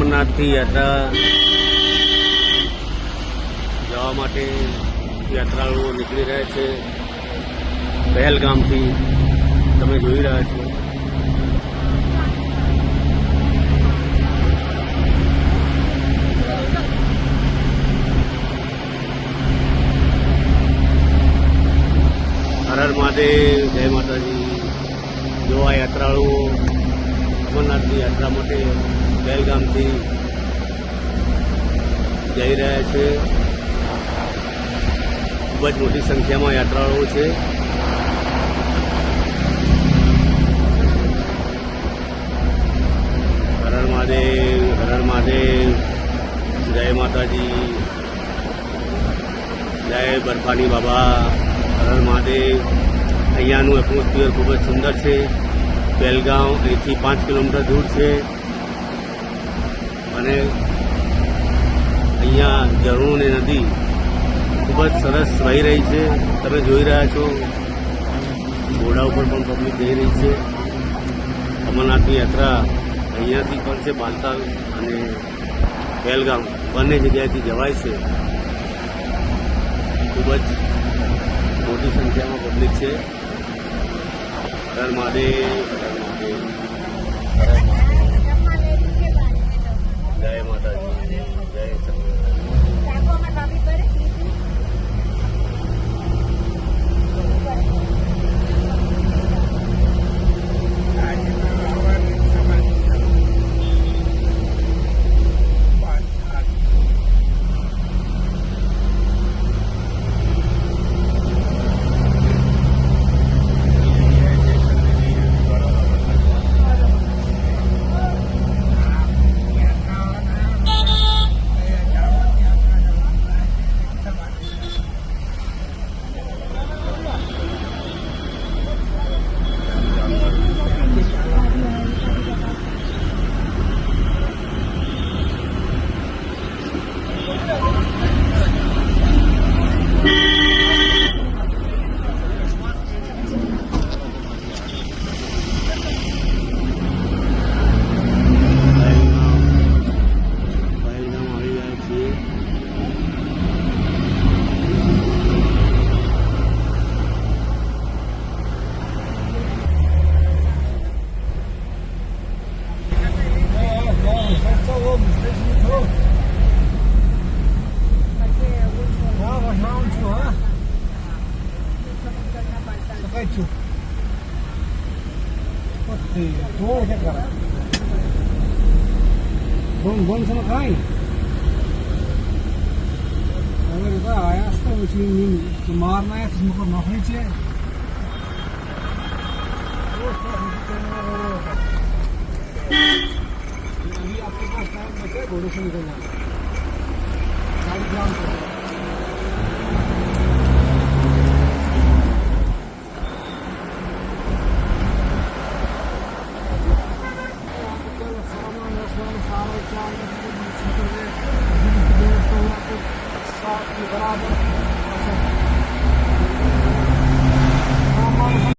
અમરનાથથી યાત્રા જવા માટે યાત્રાળુઓ નીકળી રહ્યા છે પહેલગામથી. તમે જોઈ રહ્યા છો. હર હર મહાદેવ, જય માતાજી. જો આ યાત્રાળુઓ અમરનાથની યાત્રા માટે પહેલગામથી જઈ રહ્યા છે. ખૂબ જ મોટી સંખ્યામાં યાત્રાળુઓ છે. હર હર મહાદેવ, હર હર મહાદેવ, જય માતાજી, જય બરફાની બાબા, હર હર મહાદેવ. અહીંયાનું એટમોસ્ફિયર ખૂબ જ સુંદર છે. પહેલગામ અહીંથી 5 કિલોમીટર દૂર છે અને અહીંયા ઝરણું ને નદી ખૂબ જ સરસ વહી રહી છે. તમે જોઈ રહ્યા છો. ઘોડા ઉપર પણ પબ્લિક જઈ રહી છે. અમરનાથની યાત્રા અહીંયાથી પણ છે. બાલતાલ અને પહેલગામ બંને જગ્યાએથી જવાય છે. ખૂબ જ મોટી સંખ્યામાં પબ્લિક છે. હર હર મહાદેવ, હર મહાદેવ, હર મહાદેવ, જય માતાજી, જય Bom sama kain. Agar kita ayah tu macam kemarna ya, semua kau nak ni cie. Ini आपके पास टाइम बचा है घोड़े से निकलना. 4 किलोमीटर. बराबर